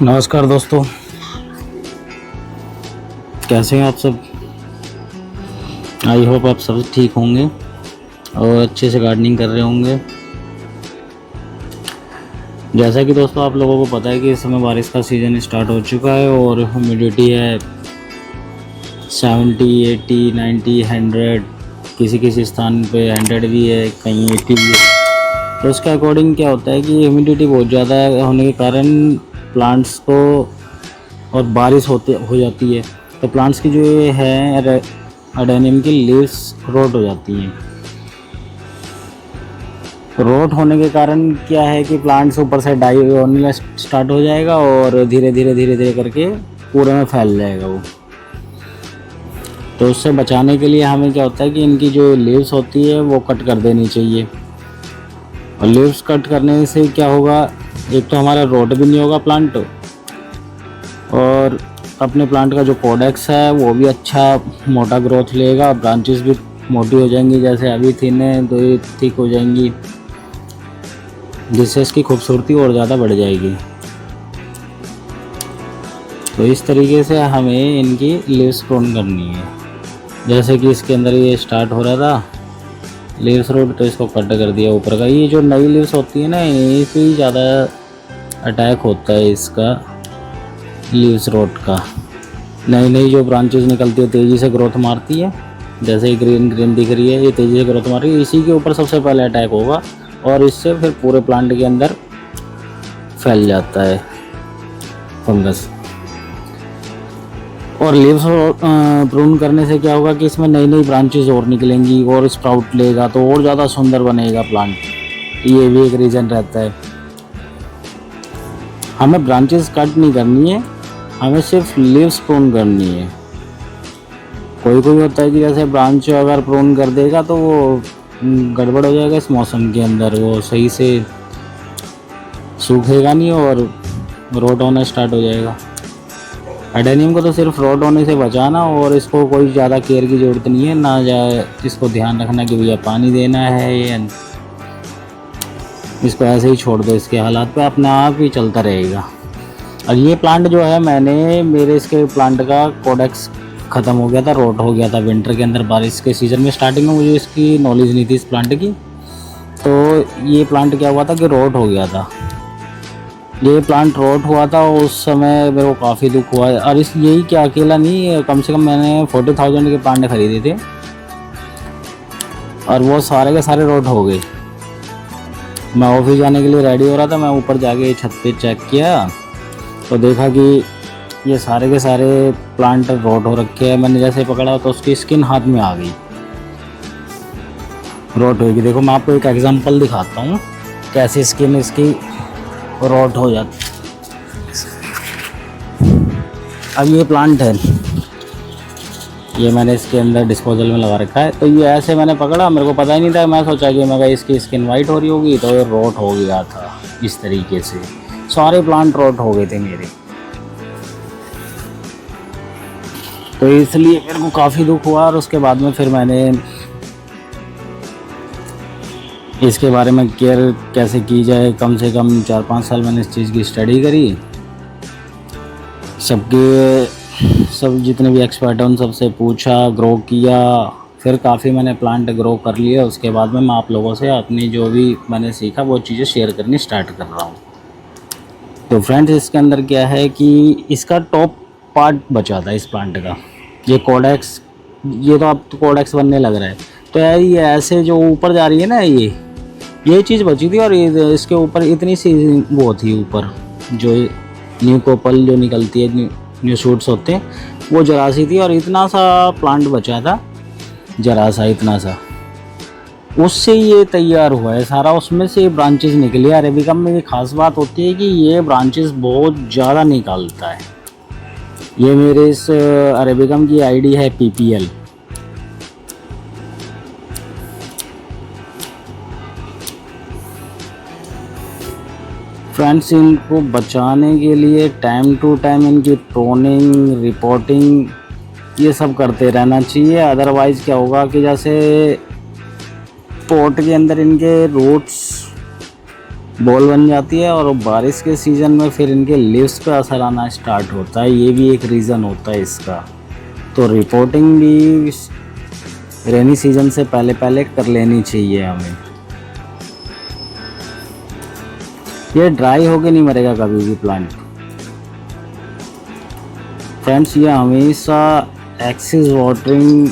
नमस्कार दोस्तों, कैसे हैं आप सब। आई होप आप सब ठीक होंगे और अच्छे से गार्डनिंग कर रहे होंगे। जैसा कि दोस्तों आप लोगों को पता है कि इस समय बारिश का सीज़न स्टार्ट हो चुका है और ह्यूमिडिटी है 70, 80, 90, 100, किसी किसी स्थान पे 100 भी है, कहीं 80 भी है। तो उसके अकॉर्डिंग क्या होता है कि ह्यूमिडिटी बहुत ज़्यादा होने के कारण प्लांट्स को और बारिश हो जाती है तो प्लांट्स की जो ये है अडेनियम की लीव्स रोट हो जाती हैं। रोट होने के कारण क्या है कि प्लांट्स ऊपर से डाई होने स्टार्ट हो जाएगा और धीरे धीरे करके पूरे में फैल जाएगा वो। तो उससे बचाने के लिए हमें क्या होता है कि इनकी जो लीव्स होती है वो कट कर देनी चाहिए। और लीव्स कट करने से क्या होगा, एक तो हमारा रोट भी नहीं होगा प्लांट और अपने प्लांट का जो कोडेक्स है वो भी अच्छा मोटा ग्रोथ लेगा, ब्रांचेस भी मोटी हो जाएंगी, जैसे अभी थिन है तो ये थिक हो जाएंगी, जिससे इसकी खूबसूरती और ज़्यादा बढ़ जाएगी। तो इस तरीके से हमें इनकी लीव्स प्रून करनी है। जैसे कि इसके अंदर ये स्टार्ट हो रहा था लीव्स रोट, तो इसको कट कर दिया ऊपर का। ये जो नई लीव्स होती है ना, यहीं से ही ज़्यादा अटैक होता है इसका लीव्स रोट का। नई नई जो ब्रांचेस निकलती है तेज़ी से ग्रोथ मारती है, जैसे ग्रीन ग्रीन दिख रही है, ये तेज़ी से ग्रोथ मार रही है, इसी के ऊपर सबसे पहले अटैक होगा और इससे फिर पूरे प्लांट के अंदर फैल जाता है फंगस। और लीव्स प्रून करने से क्या होगा कि इसमें नई नई ब्रांचेस और निकलेंगी और स्प्राउट लेगा तो और ज़्यादा सुंदर बनेगा प्लांट। ये भी एक रीज़न रहता है। हमें ब्रांचेस कट नहीं करनी है, हमें सिर्फ लीव्स प्रून करनी है। कोई कोई होता है कि जैसे ब्रांच अगर प्रून कर देगा तो वो गड़बड़ हो जाएगा इस मौसम के अंदर, वो सही से सूखेगा नहीं और रोट होना स्टार्ट हो जाएगा। एडेनियम को तो सिर्फ रोट होने से बचाना और इसको कोई ज़्यादा केयर की ज़रूरत नहीं है, ना जाए इसको ध्यान रखना कि भैया पानी देना है या इसको ऐसे ही छोड़ दो, इसके हालात पे अपने आप ही चलता रहेगा। और ये प्लांट जो है मेरे इसके प्लांट का कोडेक्स ख़त्म हो गया था, रोट हो गया था विंटर के अंदर, बारिश के सीज़न में। स्टार्टिंग में मुझे इसकी नॉलेज नहीं थी इस प्लांट की, तो ये प्लांट क्या हुआ था कि रोट हो गया था। ये प्लांट रोट हुआ था उस समय मेरे को काफ़ी दुख हुआ। और इस यही क्या अकेला नहीं, कम से कम मैंने 40,000 के प्लांट खरीदे थे और वो सारे के सारे रोट हो गए। मैं ऑफिस जाने के लिए रेडी हो रहा था, मैं ऊपर जाके छत पे चेक किया तो देखा कि ये सारे के सारे प्लांट रोट हो रखे हैं। मैंने जैसे पकड़ा तो उसकी स्किन हाथ में आ गई, रोट होगी। देखो मैं आपको एक एग्जांपल दिखाता हूँ कैसे स्किन इसकी रोट हो जाती। अब ये प्लांट है, ये मैंने इसके अंदर डिस्पोजल में लगा रखा है, तो ये ऐसे मैंने पकड़ा, मेरे को पता ही नहीं था। मैं सोचा कि मैं इसकी स्किन वाइट हो रही होगी, तो ये रोट हो गया था। इस तरीके से सारे प्लांट रोट हो गए थे मेरे, तो इसलिए मेरे को काफ़ी दुख हुआ। और उसके बाद में फिर मैंने इसके बारे में केयर कैसे की जाए, कम से कम 4-5 साल मैंने इस चीज़ की स्टडी करी। सब जितने भी एक्सपर्ट हैं उन सबसे पूछा, ग्रो किया, फिर काफ़ी मैंने प्लांट ग्रो कर लिया। उसके बाद में मैं आप लोगों से अपनी जो भी मैंने सीखा वो चीज़ें शेयर करनी स्टार्ट कर रहा हूँ। तो फ्रेंड्स, इसके अंदर क्या है कि इसका टॉप पार्ट बचा था इस प्लांट का, ये कोडेक्स। ये तो अब तो कोडेक्स बनने लग रहा है, तो यार ये ऐसे जो ऊपर जा रही है ना, ये चीज़ बची थी। और इसके ऊपर इतनी सी वो थी, ऊपर जो न्यू कोपल जो निकलती है, न्यू शूट्स होते हैं, वो जरा सी थी और इतना सा प्लांट बचा था, जरा सा, इतना सा। उससे ये तैयार हुआ है सारा, उसमें से ब्रांचेस निकली। अरेबिकम में ये खास बात होती है कि ये ब्रांचेस बहुत ज़्यादा निकालता है। ये मेरे इस अरेबिकम की आईडी है PPL। फ्रेंड्स, इनको बचाने के लिए टाइम टू टाइम इनकी प्रोनिंग, रिपोर्टिंग, ये सब करते रहना चाहिए। अदरवाइज़ क्या होगा कि जैसे पोट के अंदर इनके रूट्स बॉल बन जाती है और बारिश के सीज़न में फिर इनके लीव्स पे असर आना स्टार्ट होता है। ये भी एक रीज़न होता है इसका। तो रिपोर्टिंग भी रेनी सीज़न से पहले पहले कर लेनी चाहिए हमें। ये ड्राई होके नहीं मरेगा कभी भी प्लांट फ्रेंड्स। ये हमेशा एक्सेस वाटरिंग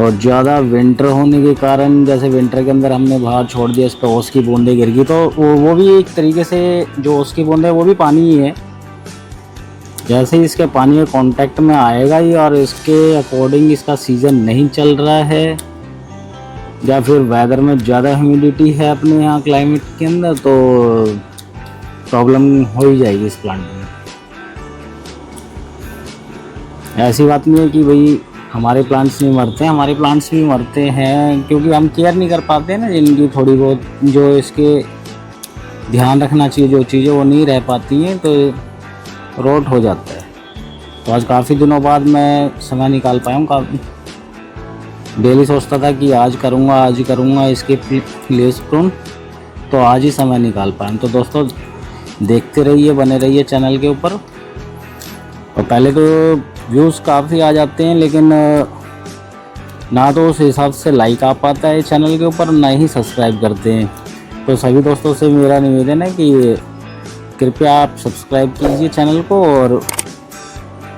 और ज़्यादा विंटर होने के कारण, जैसे विंटर के अंदर हमने बाहर छोड़ दिया, इस पर ओस की बूंदें गिर गई, तो वो भी एक तरीके से जो ओस की बूंदें वो भी पानी ही है। जैसे ही इसके पानी के कांटेक्ट में आएगा ही और इसके अकॉर्डिंग इसका सीज़न नहीं चल रहा है या फिर वेदर में ज़्यादा ह्यूमिडिटी है अपने यहाँ क्लाइमेट के अंदर, तो प्रॉब्लम हो ही जाएगी इस प्लांट में। ऐसी बात नहीं है कि भाई हमारे प्लांट्स नहीं मरते हैं, हमारे प्लांट्स भी मरते हैं क्योंकि हम केयर नहीं कर पाते हैं ना जिनकी थोड़ी बहुत, जो इसके ध्यान रखना चाहिए जो चीज़ें वो नहीं रह पाती हैं, तो रोट हो जाता है। तो आज काफ़ी दिनों बाद मैं समय निकाल पाया हूँ। काफ़ी डेली सोचता था कि आज करूँगा इसके लीव्स प्रून, तो आज ही समय निकाल पाया। तो दोस्तों देखते रहिए, बने रहिए चैनल के ऊपर। और पहले तो व्यूज़ काफ़ी आ जाते हैं लेकिन ना तो उस हिसाब से लाइक आ पाता है चैनल के ऊपर, ना ही सब्सक्राइब करते हैं। तो सभी दोस्तों से मेरा निवेदन है कि कृपया आप सब्सक्राइब कीजिए चैनल को और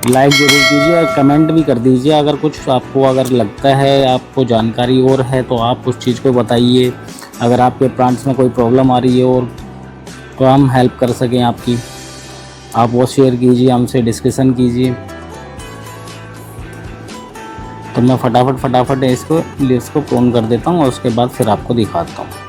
लाइक ज़रूर कीजिए और कमेंट भी कर दीजिए। अगर कुछ आपको अगर लगता है, आपको जानकारी और है तो आप उस चीज़ को बताइए। अगर आपके प्लांट्स में कोई प्रॉब्लम आ रही है और तो हम हेल्प कर सकें आपकी, आप वो शेयर कीजिए, हमसे डिस्कशन कीजिए। तो मैं फटाफट इसको लीव्स को प्रून कर देता हूँ और उसके बाद फिर आपको दिखाता हूँ।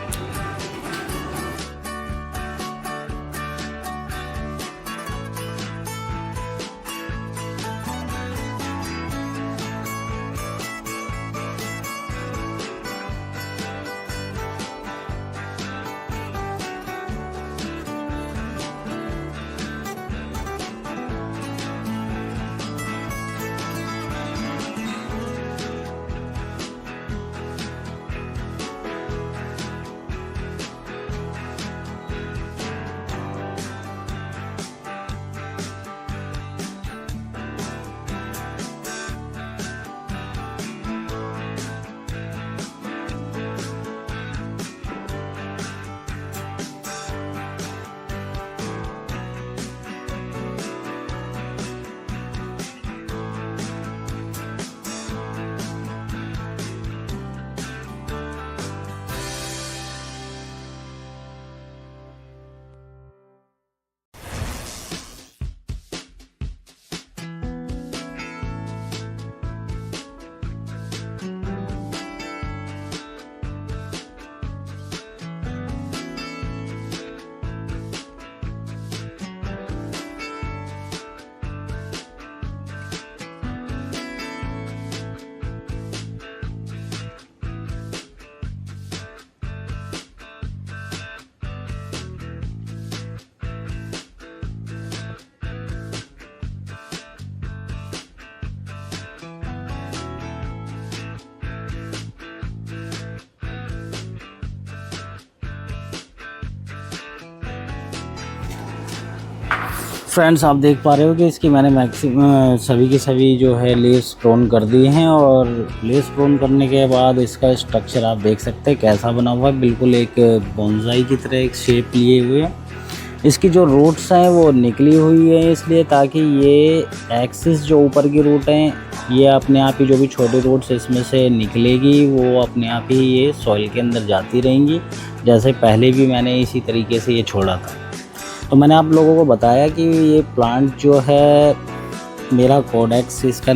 फ्रेंड्स आप देख पा रहे हो कि इसकी मैंने मैक्सिमम सभी की सभी जो है लीव्स प्रून कर दी हैं और लीव्स प्रून करने के बाद इसका स्ट्रक्चर आप देख सकते हैं कैसा बना हुआ है। बिल्कुल एक बोनसाई की तरह एक शेप लिए हुए है। इसकी जो रूट्स हैं वो निकली हुई है इसलिए ताकि ये एक्सिस जो ऊपर की रूट हैं ये अपने आप ही, जो भी छोटी रूट्स इसमें से निकलेगी वो अपने आप ही ये सॉइल के अंदर जाती रहेंगी। जैसे पहले भी मैंने इसी तरीके से ये छोड़ा था। तो मैंने आप लोगों को बताया कि ये प्लांट जो है मेरा कोडेक्स, इसका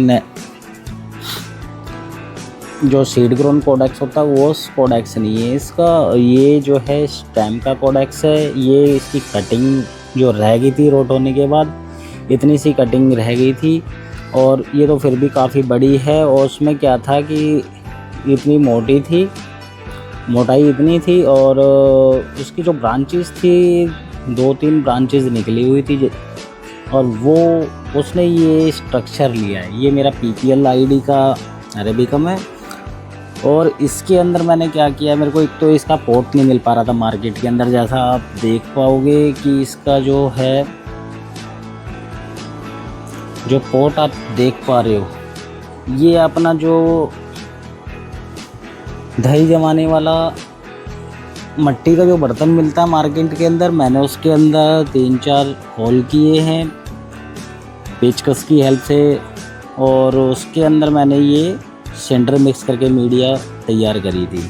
जो सीड ग्रोन कोडेक्स होता है वो कोडेक्स नहीं है इसका, ये जो है स्टेम का कोडेक्स है। ये इसकी कटिंग जो रह गई थी रोट होने के बाद, इतनी सी कटिंग रह गई थी और ये तो फिर भी काफ़ी बड़ी है। और उसमें क्या था कि इतनी मोटी थी, मोटाई इतनी थी और उसकी जो ब्रांचेस थी 2-3 ब्रांचेस निकली हुई थी और वो उसने ये स्ट्रक्चर लिया है। ये मेरा PPL आईडी का अरेबिकम है और इसके अंदर मैंने क्या किया, मेरे को एक तो इसका पॉट नहीं मिल पा रहा था मार्केट के अंदर। जैसा आप देख पाओगे कि इसका जो है, जो पॉट आप देख पा रहे हो, ये अपना जो दही जमाने वाला मिट्टी का जो बर्तन मिलता है मार्केट के अंदर, मैंने उसके अंदर 3-4 होल किए हैं पेचकस की हेल्प से, और उसके अंदर मैंने ये सेंटर मिक्स करके मीडिया तैयार करी थी।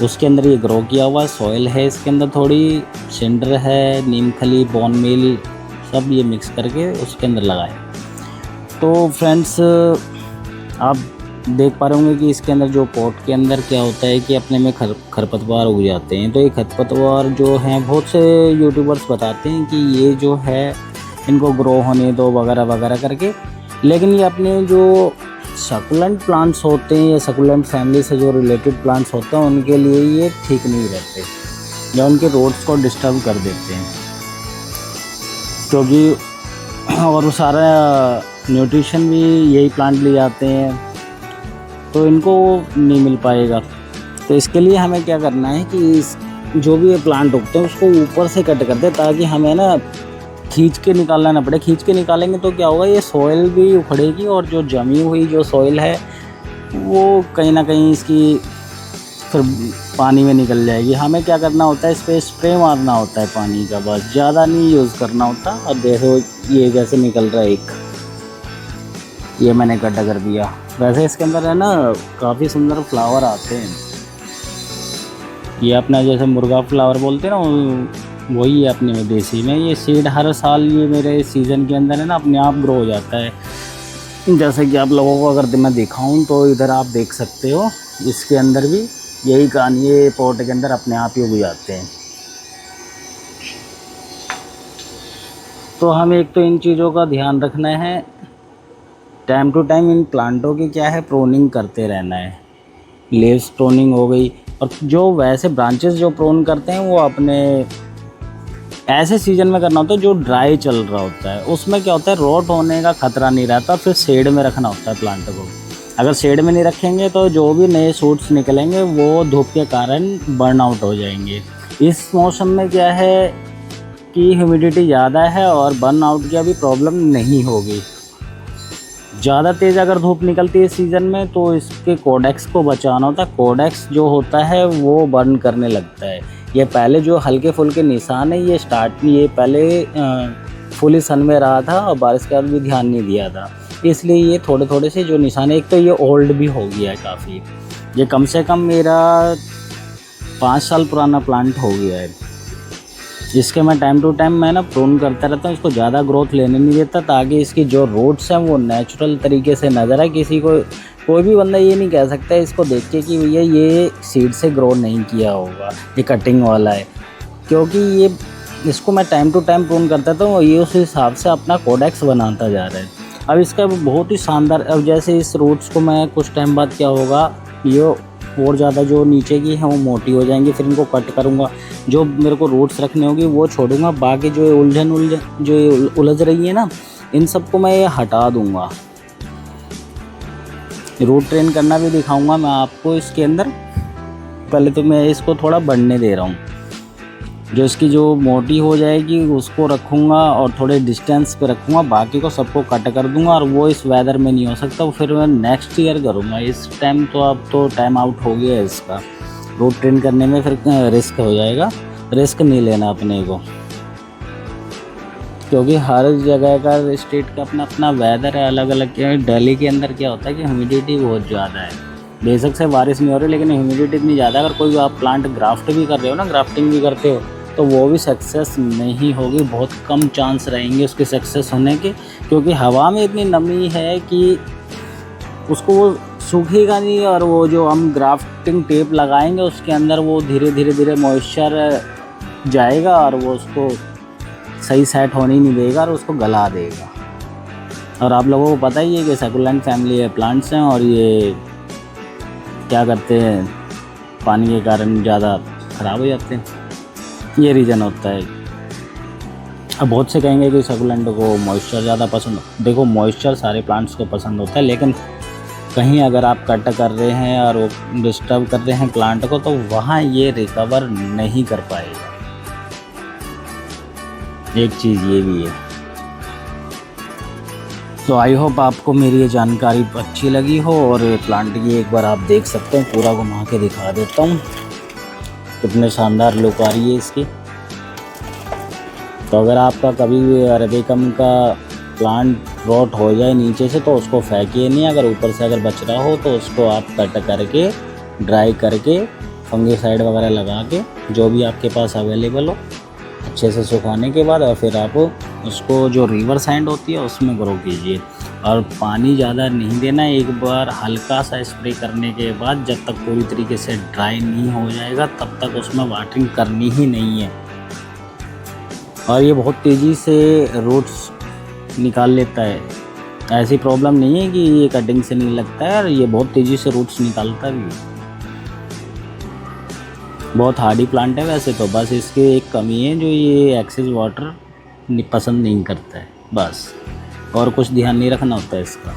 उसके अंदर ये ग्रो किया हुआ सॉइल है, इसके अंदर थोड़ी सेंटर है, नीम खली, बोन मील, सब ये मिक्स करके उसके अंदर लगाए। तो फ्रेंड्स, आप देख पा रहे होंगे कि इसके अंदर जो पॉट के अंदर क्या होता है कि अपने में खरपतवार उग जाते हैं। तो ये खरपतवार जो हैं, बहुत से यूट्यूबर्स बताते हैं कि ये जो है इनको ग्रो होने दो वगैरह वगैरह करके, लेकिन ये अपने जो सकुलेंट प्लांट्स होते हैं या सकुलेंट फैमिली से जो रिलेटेड प्लांट्स होते हैं, उनके लिए ये ठीक नहीं रहते या उनके रूट्स को डिस्टर्ब कर देते हैं, क्योंकि और वो सारा न्यूट्रिशन भी यही प्लांट ले जाते हैं, तो इनको नहीं मिल पाएगा। तो इसके लिए हमें क्या करना है कि जो भी ये प्लांट उगते हैं उसको ऊपर से कट कर दे, ताकि हमें ना खींच के निकालना ना पड़े। खींच के निकालेंगे तो क्या होगा, ये सॉइल भी उखड़ेगी और जो जमी हुई जो सॉइल है वो कहीं ना कहीं इसकी फिर पानी में निकल जाएगी। हमें क्या करना होता है, इस पर स्प्रे मारना होता है पानी का, बस ज़्यादा नहीं यूज़ करना होता। और देखो ये जैसे निकल रहा है एक, ये मैंने कटा कर दिया। वैसे इसके अंदर है ना काफ़ी सुंदर फ्लावर आते हैं, ये अपना जैसे मुर्गा फ्लावर बोलते हैं ना, वही है अपने में देसी में। ये सीड हर साल ये मेरे सीज़न के अंदर है ना अपने आप ग्रो हो जाता है। जैसे कि आप लोगों को अगर मैं दिखाऊं तो इधर आप देख सकते हो, इसके अंदर भी यही कहानी, ये पॉट के अंदर अपने आप ही उग जाते हैं। तो हमें एक तो इन चीज़ों का ध्यान रखना है, टाइम टू टाइम इन प्लांटों की क्या है प्रोनिंग करते रहना है। लीव्स प्रोनिंग हो गई, और जो वैसे ब्रांचेस जो प्रोन करते हैं वो अपने ऐसे सीजन में करना होता है जो ड्राई चल रहा होता है। उसमें क्या होता है, रोट होने का खतरा नहीं रहता, फिर शेड में रखना होता है प्लांट को। अगर शेड में नहीं रखेंगे तो जो भी नए शूट्स निकलेंगे वो धूप के कारण बर्न आउट हो जाएंगे। इस मौसम में क्या है कि ह्यूमिडिटी ज़्यादा है और बर्न आउट की अभी प्रॉब्लम नहीं होगी। ज़्यादा तेज़ अगर धूप निकलती है सीज़न में तो इसके कोडेक्स को बचाना होता है। कोडेक्स जो होता है वो बर्न करने लगता है। ये पहले जो हल्के फुल्के निशान है, ये पहले फुली सन में रहा था और बारिश के बाद भी ध्यान नहीं दिया था, इसलिए ये थोड़े थोड़े से जो निशान है, एक तो ये ओल्ड भी हो गया है काफ़ी। ये कम से कम मेरा 5 साल पुराना प्लांट हो गया है। इसके मैं टाइम टू टाइम मैं ना प्रून करता रहता हूँ, इसको ज़्यादा ग्रोथ लेने नहीं देता, ताकि इसकी जो रूट्स हैं वो नेचुरल तरीके से नज़र आए। कोई भी बंदा ये नहीं कह सकता है इसको देख के कि भैया ये सीड से ग्रो नहीं किया होगा, ये कटिंग वाला है, क्योंकि इसको मैं टाइम टू टाइम प्रून करता था, तो ये उस हिसाब से अपना कोडेक्स बनाता जा रहा है। अब इसका बहुत ही शानदार, अब जैसे इस रूट्स को मैं कुछ टाइम बाद क्या होगा, ये और ज़्यादा जो नीचे की है वो मोटी हो जाएंगी, फिर इनको कट करूँगा, जो मेरे को रूट्स रखने होगी वो छोड़ूंगा, बाकी जो उलझ रही है ना, इन सबको मैं ये हटा दूँगा। रूट ट्रेन करना भी दिखाऊंगा मैं आपको इसके अंदर। पहले तो मैं इसको थोड़ा बढ़ने दे रहा हूँ, जो इसकी जो मोटी हो जाएगी उसको रखूँगा और थोड़े डिस्टेंस पे रखूँगा, बाकी को सबको कट कर दूँगा। और वो इस वेदर में नहीं हो सकता, वो फिर मैं नेक्स्ट ईयर करूँगा। इस टाइम तो अब तो टाइम आउट हो गया है इसका, रूट ट्रेन करने में फिर रिस्क हो जाएगा। रिस्क नहीं लेना अपने को, क्योंकि हर जगह का स्टेट का अपना अपना वेदर है, अलग अलग। दिल्ली के अंदर क्या होता है कि ह्यूमिडिटी बहुत ज़्यादा है, बेशक से बारिश नहीं हो रही लेकिन ह्यूमिडिटी इतनी ज़्यादा। अगर कोई आप प्लांट ग्राफ्ट भी कर रहे हो ना, ग्राफ्टिंग भी करते हो, तो वो भी सक्सेस नहीं होगी, बहुत कम चांस रहेंगे उसके सक्सेस होने के, क्योंकि हवा में इतनी नमी है कि उसको वो सूखेगा नहीं। और वो जो हम ग्राफ्टिंग टेप लगाएंगे उसके अंदर वो धीरे धीरे मॉइस्चर जाएगा और वो उसको सही सेट होने ही नहीं देगा और उसको गला देगा। और आप लोगों को पता ही है कि सकुलेंट फैमिली है प्लांट्स हैं, और ये क्या करते हैं, पानी के कारण ज़्यादा ख़राब हो जाते हैं, ये रीज़न होता है। अब बहुत से कहेंगे कि सकुलेंट को मॉइस्चर ज़्यादा पसंद हो। देखो, मॉइस्चर सारे प्लांट्स को पसंद होता है, लेकिन कहीं अगर आप कट कर रहे हैं और डिस्टर्ब कर रहे हैं प्लांट को, तो वहाँ ये रिकवर नहीं कर पाएगा। एक चीज़ ये भी है। तो आई होप आपको मेरी ये जानकारी अच्छी लगी हो, और प्लांट की एक बार आप देख सकते हैं, पूरा घुमा के दिखा देता हूँ कितने शानदार लुक आ रही है इसकी। तो अगर आपका कभी भी अरेबिकम का प्लांट रॉट हो जाए नीचे से, तो उसको फेंकिए नहीं। अगर ऊपर से अगर बच रहा हो तो उसको आप कट करके ड्राई करके फंगिसाइड वगैरह लगा के, जो भी आपके पास अवेलेबल हो, अच्छे से सुखाने के बाद, और फिर आप उसको जो रिवर सैंड होती है उसमें ग्रो कीजिए। और पानी ज़्यादा नहीं देना, एक बार हल्का सा स्प्रे करने के बाद जब तक पूरी तरीके से ड्राई नहीं हो जाएगा तब तक उसमें वाटरिंग करनी ही नहीं है। और ये बहुत तेज़ी से रूट्स निकाल लेता है, ऐसी प्रॉब्लम नहीं है कि ये कटिंग से नहीं लगता है, और ये बहुत तेज़ी से रूट्स निकालता भी है। बहुत हार्डी प्लांट है वैसे तो, बस इसकी एक कमी है जो ये एक्सेस वाटर पसंद नहीं करता है बस, और कुछ ध्यान नहीं रखना होता है इसका।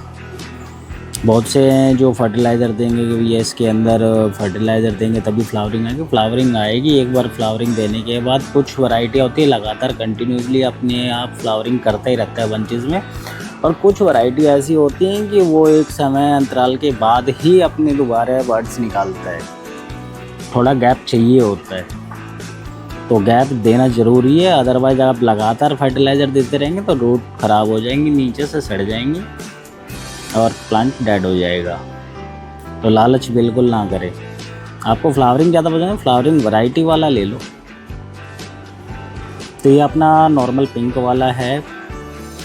बहुत से हैं जो फर्टिलाइज़र देंगे कि ये इसके अंदर फर्टिलाइज़र देंगे तभी फ्लावरिंग आएगी। फ्लावरिंग आएगी एक बार फ्लावरिंग देने के बाद। कुछ वैरायटी होती है लगातार कंटिन्यूसली अपने आप फ्लावरिंग करता ही रहता है बंचेस में, और कुछ वैरायटी ऐसी होती हैं कि वो एक समय अंतराल के बाद ही अपने दोबारा बर्ड्स निकालता है, थोड़ा गैप चाहिए होता है। तो गैप देना ज़रूरी है, अदरवाइज़ आप लगातार फर्टिलाइज़र देते रहेंगे तो रूट ख़राब हो जाएंगी, नीचे से सड़ जाएंगी और प्लांट डेड हो जाएगा। तो लालच बिल्कुल ना करें। आपको फ्लावरिंग ज़्यादा पसंद है, फ्लावरिंग वैरायटी वाला ले लो। तो ये अपना नॉर्मल पिंक वाला है।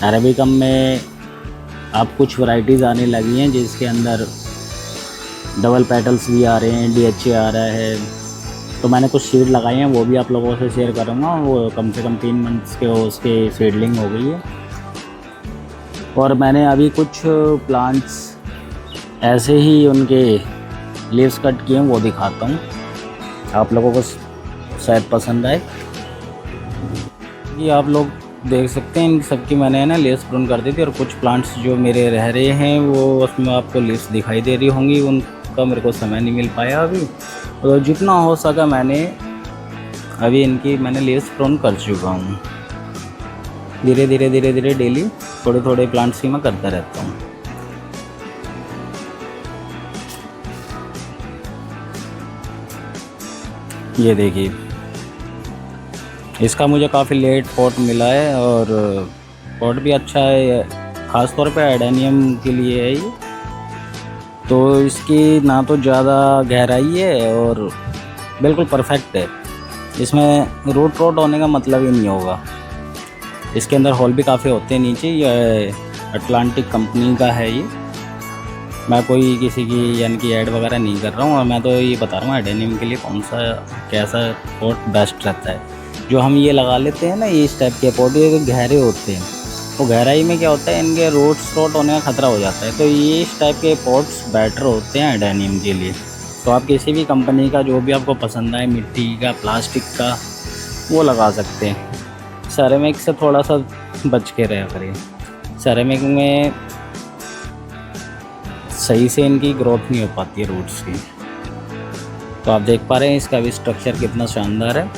अरेबिकम में आप कुछ वैरायटीज़ आने लगी हैं जिसके अंदर डबल पेटल्स भी आ रहे हैं, DHA आ रहा है। तो मैंने कुछ सीड लगाई हैं, वो भी आप लोगों से शेयर करूँगा। वो कम से कम 3 मंथ्स के उसके सीडलिंग हो गई है। और मैंने अभी कुछ प्लांट्स ऐसे ही उनके लीव्स कट किए हैं, वो दिखाता हूँ, आप लोगों को शायद पसंद आए। ये आप लोग देख सकते हैं, इन सबकी मैंने ना लीव्स प्रून कर दी थी, और कुछ प्लांट्स जो मेरे रह रहे हैं वो उसमें आपको लीव्स दिखाई दे रही होंगी, उनका मेरे को समय नहीं मिल पाया अभी। तो जितना हो सका मैंने अभी इनकी मैंने लीव्स प्रून कर चुका हूँ। धीरे धीरे डेली थोड़े थोड़े प्लांट्स की मैं करता रहता हूँ। ये देखिए, इसका मुझे काफ़ी लेट पॉट मिला है, और पॉट भी अच्छा है, ख़ास तौर पे एडेनियम के लिए है ये। तो इसकी ना तो ज़्यादा गहराई है और बिल्कुल परफेक्ट है, इसमें रूट रॉट होने का मतलब ही नहीं होगा। इसके अंदर होल भी काफ़ी होते हैं नीचे। ये अटलांटिक कंपनी का है ये, मैं कोई किसी की यानी कि ऐड वगैरह नहीं कर रहा हूँ, और मैं तो ये बता रहा हूँ एडेनियम के लिए कौन सा कैसा पॉट बेस्ट रहता है। जो हम ये लगा लेते हैं ना, ये इस टाइप के पॉट, ये गहरे होते हैं, तो गहराई में क्या होता है, इनके रूट्स रॉट होने का खतरा हो जाता है। तो ये इस टाइप के पॉट्स बेटर होते हैं एडेनियम के लिए। तो आप किसी भी कंपनी का जो भी आपको पसंद आए, मिट्टी का, प्लास्टिक का, वो लगा सकते हैं। सेरेमिक से थोड़ा सा बच के रहा करिए, सेरेमिक में सही से इनकी ग्रोथ नहीं हो पाती है रूट्स की। तो आप देख पा रहे हैं इसका भी स्ट्रक्चर कितना शानदार है।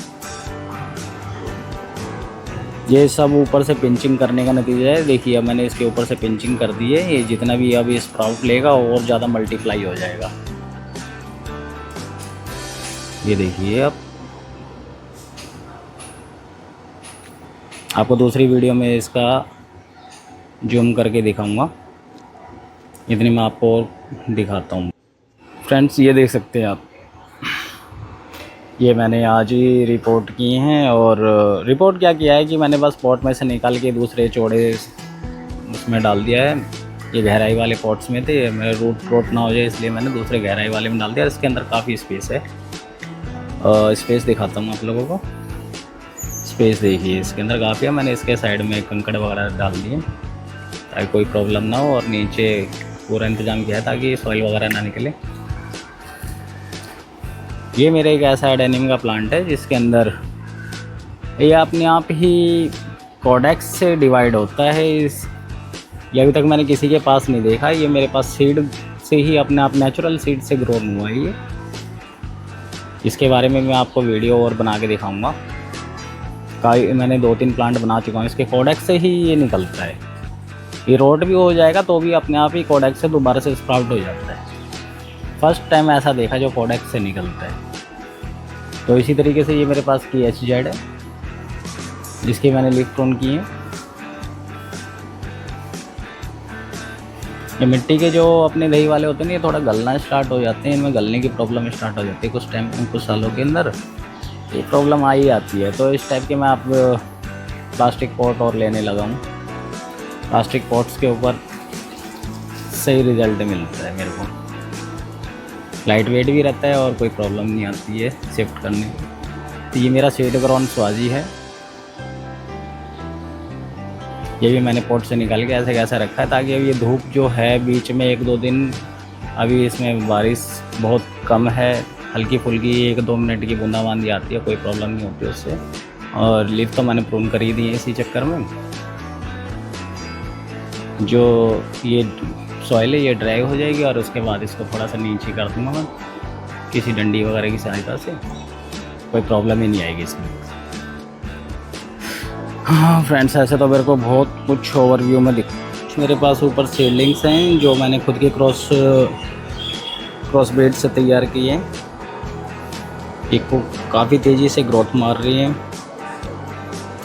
ये सब ऊपर से पिंचिंग करने का नतीजा है। देखिए अब मैंने इसके ऊपर से पिंचिंग कर दी है, ये जितना भी अब ये स्प्राउट लेगा और ज़्यादा मल्टीप्लाई हो जाएगा। ये देखिए, अब आपको दूसरी वीडियो में इसका जूम करके दिखाऊंगा, इतनी मैं आपको दिखाता हूँ। फ्रेंड्स ये देख सकते हैं आप, ये मैंने आज ही रिपोर्ट की हैं। और रिपोर्ट क्या किया है कि मैंने बस पॉट में से निकाल के दूसरे चौड़े उसमें डाल दिया है। ये गहराई वाले पॉट्स में थे, मेरा रूट ना हो जाए इसलिए मैंने दूसरे गहराई वाले में डाल दिया। इसके अंदर काफ़ी स्पेस है, स्पेस दिखाता हूँ आप लोगों को। स्पेस देखिए इसके अंदर काफ़ी है। मैंने इसके साइड में कंकड़ वगैरह डाल दिए ताकि कोई प्रॉब्लम ना हो, और नीचे पूरा इंतज़ाम किया है ताकि सॉइल वगैरह ना निकले। ये मेरा एक ऐसा एडेनियम का प्लांट है जिसके अंदर ये अपने आप ही कॉडेक्स से डिवाइड होता है। ये अभी तक मैंने किसी के पास नहीं देखा। ये मेरे पास सीड से ही अपने आप नेचुरल सीड से ग्रो हुआ है ये। इसके बारे में मैं आपको वीडियो और बना के दिखाऊंगा। मैंने 2-3 प्लांट बना चुका हूँ। इसके कोडेक्स से ही ये निकलता है। ये रोट भी हो जाएगा तो भी अपने आप ही कोडेक्स से दोबारा से स्प्राउट हो जाता है। फर्स्ट टाइम ऐसा देखा जो कोडेक्स से निकलता है। तो इसी तरीके से ये मेरे पास की HZ है जिसकी मैंने लीफ प्रून की है। ये मिट्टी के जो अपने दही वाले होते हैं ये थोड़ा गलना स्टार्ट हो जाते हैं, इनमें गलने की प्रॉब्लम स्टार्ट हो जाती है कुछ टाइम, कुछ सालों के अंदर ये प्रॉब्लम आ ही आती है। तो इस टाइप के मैं आप प्लास्टिक पॉट और लेने लगा हूँ। प्लास्टिक पॉट्स के ऊपर सही रिज़ल्ट मिलता है मेरे को, लाइट वेट भी रहता है और कोई प्रॉब्लम नहीं आती है शिफ्ट करने की। तो ये मेरा सीड ग्राउंड स्वाजी है। ये भी मैंने पॉट से निकाल के ऐसे कैसे रखा है ताकि अब ये धूप जो है बीच में 1-2 दिन, अभी इसमें बारिश बहुत कम है, हल्की फुल्की 1-2 मिनट की बूंदाबांदी आती है, कोई प्रॉब्लम नहीं होती उससे। और लीफ तो मैंने प्रून कर ही दी है इसी चक्कर में। जो ये सॉइल है ये ड्राई हो जाएगी और उसके बाद इसको थोड़ा सा नीचे कर दूँगा मैं किसी डंडी वगैरह की सहायता से, कोई प्रॉब्लम ही नहीं आएगी इसमें। हाँ फ्रेंड्स, ऐसे तो मेरे को बहुत कुछ ओवरव्यू में मेरे पास ऊपर सीडलिंग्स हैं जो मैंने खुद के क्रॉस ब्रीड से तैयार किए हैं। एक को काफ़ी तेज़ी से ग्रोथ मार रही है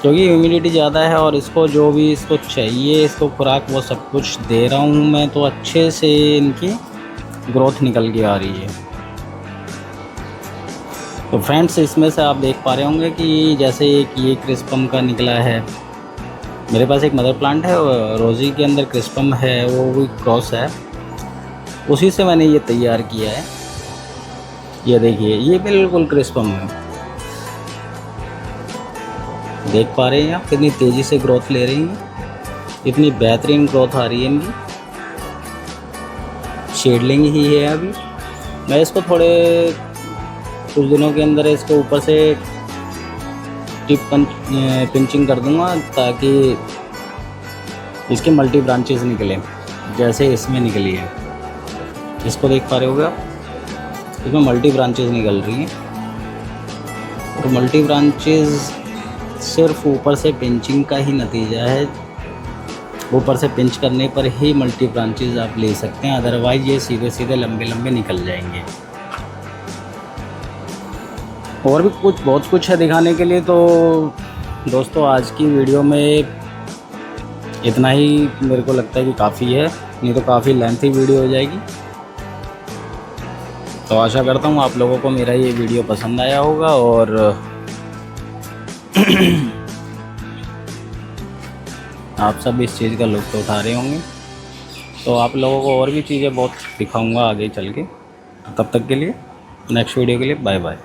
क्योंकि ह्यूमिडिटी ज़्यादा है और इसको जो भी इसको चाहिए, इसको खुराक वो सब कुछ दे रहा हूँ मैं, तो अच्छे से इनकी ग्रोथ निकल के आ रही है। तो फ्रेंड्स, इसमें से आप देख पा रहे होंगे कि जैसे एक ये क्रिस्पम का निकला है। मेरे पास एक मदर प्लांट है रोज़ी के अंदर क्रिस्पम है, वो भी क्रॉस है, उसी से मैंने ये तैयार किया है। ये देखिए ये बिल्कुल क्रिस्पम है, देख पा रहे हैं आप कितनी तेज़ी से ग्रोथ ले रही हैं, इतनी बेहतरीन ग्रोथ आ रही है इनकी। शेडलिंग ही है अभी। मैं इसको थोड़े कुछ दिनों के अंदर इसको ऊपर से टिप पिंचिंग कर दूंगा ताकि इसके मल्टी ब्रांचेस निकलें जैसे इसमें निकली है। इसको देख पा रहे होगे आप, इसमें मल्टी ब्रांचेस निकल रही हैं। और मल्टी ब्रांचेस सिर्फ ऊपर से पिंचिंग का ही नतीजा है। ऊपर से पिंच करने पर ही मल्टी ब्रांचेस आप ले सकते हैं, अदरवाइज ये सीधे सीधे लंबे लंबे निकल जाएंगे। और भी कुछ बहुत कुछ है दिखाने के लिए। तो दोस्तों आज की वीडियो में इतना ही मेरे को लगता है कि काफ़ी है, नहीं तो काफ़ी लेंथी वीडियो हो जाएगी। तो आशा करता हूँ आप लोगों को मेरा ये वीडियो पसंद आया होगा और आप सब इस चीज़ का लुत्फ़ उठा रहे होंगे। तो आप लोगों को और भी चीज़ें बहुत दिखाऊंगा आगे चल के। तब तक के लिए नेक्स्ट वीडियो के लिए बाय बाय।